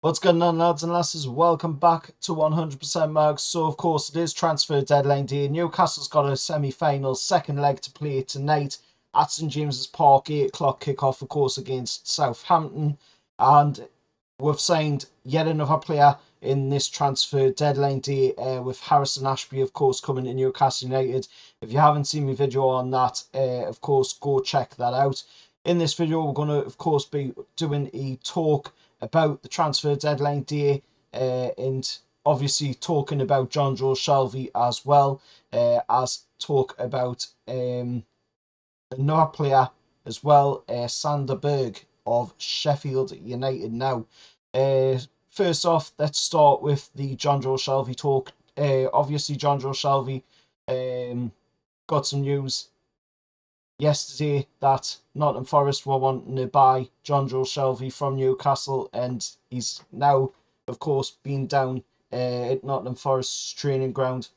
What's going on, lads and lasses? Welcome back to 100% Mags. So, of course, it is transfer deadline day. Newcastle's got a semi-final second leg to play tonight at St James's Park. 8 o'clock kick-off, of course, against Southampton. And we've signed yet another player in this transfer deadline day with Harrison Ashby, of course, coming to Newcastle United. If you haven't seen my video on that, of course, go check that out. In this video, we're going to, of course, be doing a talk about the transfer deadline day and obviously talking about Jonjo Shelvey as well as talk about another player as well, Sander Berg of Sheffield United. Now, first off, let's start with the Jonjo Shelvey talk. Obviously, Jonjo Shelvey got some news yesterday that Nottingham Forest were wanting to buy Jonjo Shelvey from Newcastle, and he's now, of course, been down at Nottingham Forest's training ground,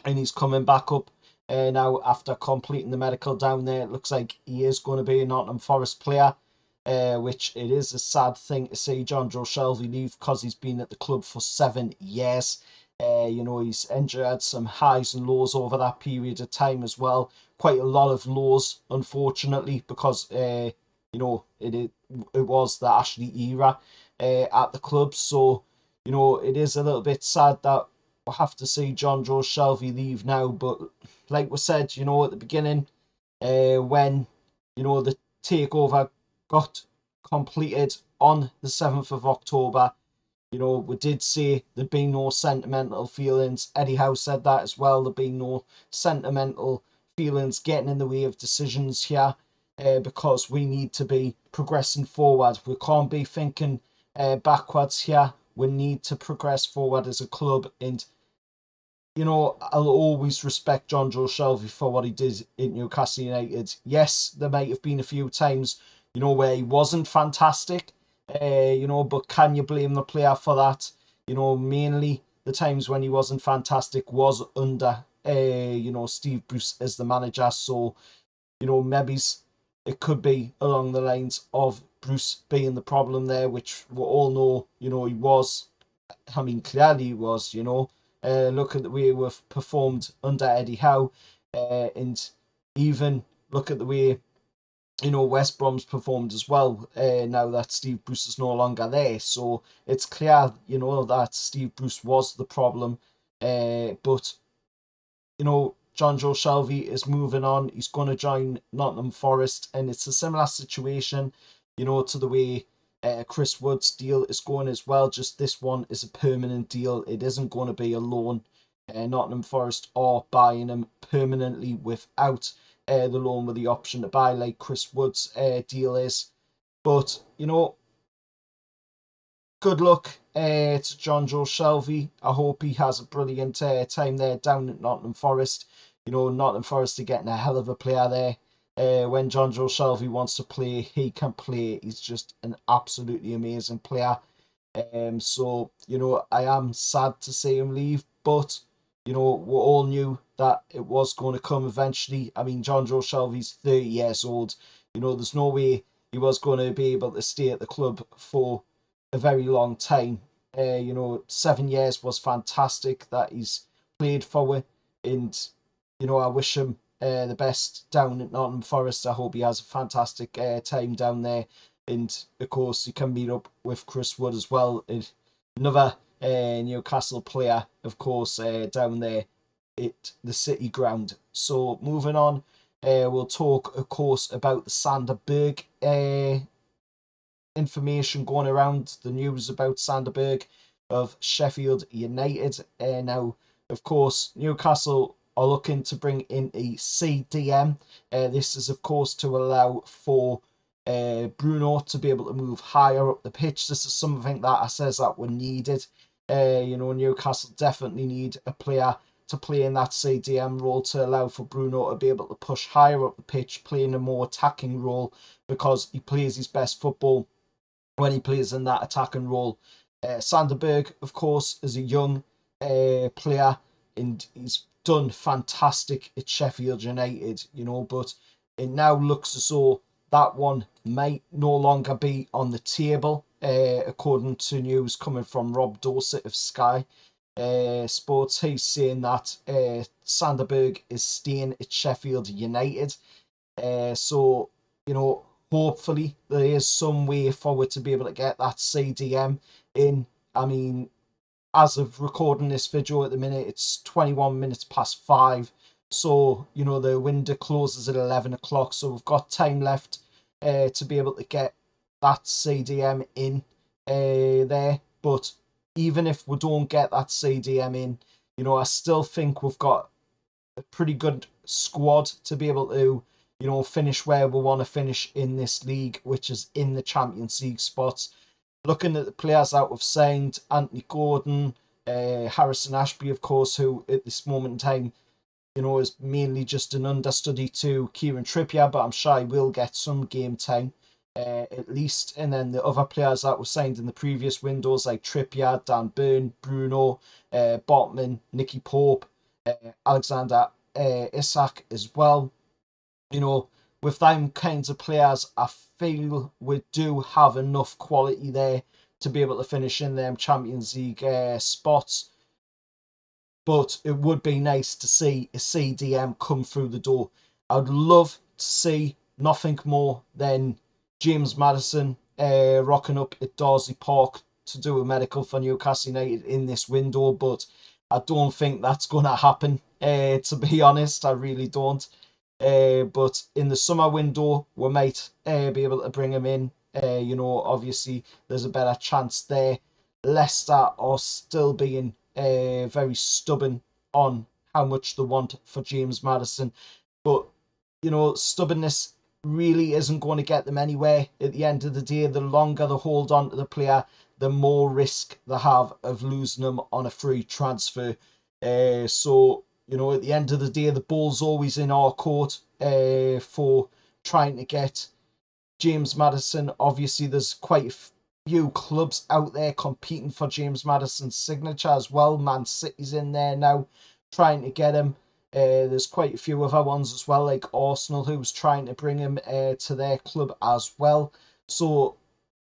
and he's coming back up now after completing the medical down there. It looks like he is going to be a Nottingham Forest player, which it is a sad thing to see Jonjo Shelvey leave because he's been at the club for 7 years. He's endured some highs and lows over that period of time as well. Quite a lot of lows, unfortunately, because it was the Ashley era at the club. So, it is a little bit sad that we'll have to see Jonjo Shelvey leave now. But like we said, at the beginning, when, the takeover got completed on the 7th of October, we did say there'd be no sentimental feelings. Eddie Howe said that as well. There'd be no sentimental feelings getting in the way of decisions here because we need to be progressing forward. We can't be thinking backwards here. We need to progress forward as a club. And, I'll always respect Jonjo Shelvey for what he did in Newcastle United. Yes, there might have been a few times, where he wasn't fantastic. But can you blame the player for that? Mainly the times when he wasn't fantastic was under, Steve Bruce as the manager. So, maybe it could be along the lines of Bruce being the problem there, which we all know, he was. I mean, clearly he was, Look at the way we've performed under Eddie Howe, and even look at the way West Brom's performed as well now that Steve Bruce is no longer there. So it's clear, that Steve Bruce was the problem. But, Jonjo Shelvey is moving on. He's going to join Nottingham Forest, and it's a similar situation, to the way Chris Wood's deal is going as well. Just this one is a permanent deal. It isn't going to be a loan. Nottingham Forest are buying him permanently without the loan with the option to buy, like Chris Wood's deal is. But, good luck to Jonjo Shelvey. I hope he has a brilliant time there down at Nottingham Forest. Nottingham Forest are getting a hell of a player there. When Jonjo Shelvey wants to play, he can play. He's just an absolutely amazing player. So, I am sad to see him leave, but, we all knew that it was going to come eventually. I mean, Jonjo Shelvey's 30 years old. There's no way he was going to be able to stay at the club for a very long time. 7 years was fantastic that he's played for it, and, I wish him the best down at Nottingham Forest. I hope he has a fantastic time down there. And of course, he can meet up with Chris Wood as well. And another Newcastle player, of course, down there at the City Ground. So moving on, we'll talk, of course, about the Sander Berg information going around, the news about Sander Berg of Sheffield United. Now, of course, Newcastle are looking to bring in a CDM. This is, of course, to allow for Bruno to be able to move higher up the pitch. This is something that I says that were needed. Newcastle definitely need a player to play in that CDM role to allow for Bruno to be able to push higher up the pitch, play in a more attacking role, because he plays his best football when he plays in that attacking role. Sander Berg, of course, is a young player, and he's done fantastic at Sheffield United, but it now looks as though that one might no longer be on the table. according to news coming from Rob Dorset of Sky Sports. He's saying that Sanderberg is staying at Sheffield United. So, hopefully there is some way forward to be able to get that CDM in. I mean, as of recording this video at the minute, it's 21 minutes past 5. So, the window closes at 11 o'clock. So we've got time left to be able to get that CDM in there. But even if we don't get that CDM in, I still think we've got a pretty good squad to be able to, finish where we want to finish in this league, which is in the Champions League spots. Looking at the players that we've signed, Anthony Gordon, Harrison Ashby, of course, who at this moment in time, is mainly just an understudy to Kieran Trippier, but I'm sure he will get some game time at least. And then the other players that were signed in the previous windows, like Trippier, Dan Burn, Bruno, Botman, Nicky Pope, Alexander Isak as well. With them kinds of players, I feel we do have enough quality there to be able to finish in them Champions League spots. But it would be nice to see a CDM come through the door. I'd love to see nothing more than James Maddison rocking up at Darsley Park to do a medical for Newcastle United in this window, but I don't think that's going to happen, to be honest. I really don't. But in the summer window, we might be able to bring him in. Obviously, there's a better chance there. Leicester are still being very stubborn on how much they want for James Maddison. But, stubbornness really isn't going to get them anywhere. At the end of the day, the longer they hold on to the player, the more risk they have of losing them on a free transfer. So, at the end of the day, the ball's always in our court for trying to get James Maddison. Obviously, there's quite a few clubs out there competing for James Maddison's signature as well. Man City's in there now trying to get him. There's quite a few other ones as well, like Arsenal, who's trying to bring him to their club as well. So,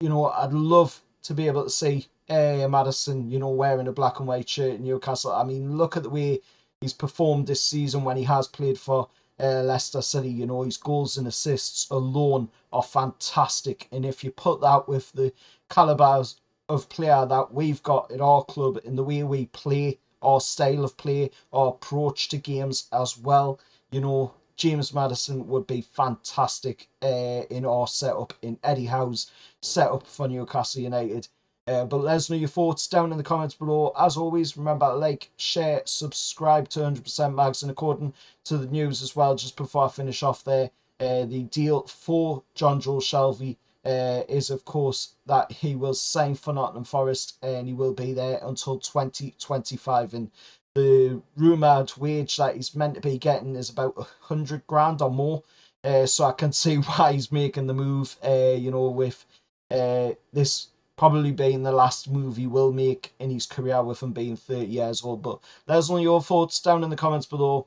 I'd love to be able to see Maddison, wearing a black and white shirt in Newcastle. I mean, look at the way he's performed this season when he has played for Leicester City. His goals and assists alone are fantastic. And if you put that with the calibers of player that we've got at our club and the way we play, our style of play, our approach to games as well, James Maddison would be fantastic in our setup, in Eddie Howe's setup for Newcastle United. But let us know your thoughts down in the comments below. As always, remember to like, share, subscribe to 100% Mags, and according to the news as well, just before I finish off there, the deal for Jonjo Shelvey is, of course, that he will sign for Nottingham Forest and he will be there until 2025. And the rumoured wage that he's meant to be getting is about 100 grand or more. So I can see why he's making the move, with this probably being the last move he will make in his career with him being 30 years old. But let us know your thoughts down in the comments below.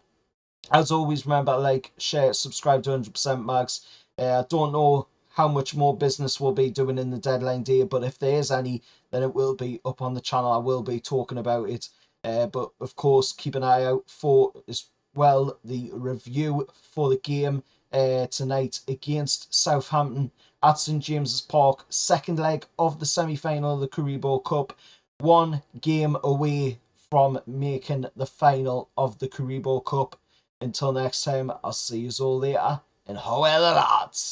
As always, remember to like, share, subscribe to 100% Mags. I don't know how much more business we'll be doing in the deadline day, but if there is any, then it will be up on the channel. I will be talking about it. But of course, keep an eye out for as well the review for the game tonight against Southampton at St James's Park. Second leg of the semi-final of the Carabao Cup. One game away from making the final of the Carabao Cup. Until next time, I'll see you all later. And how are the lads?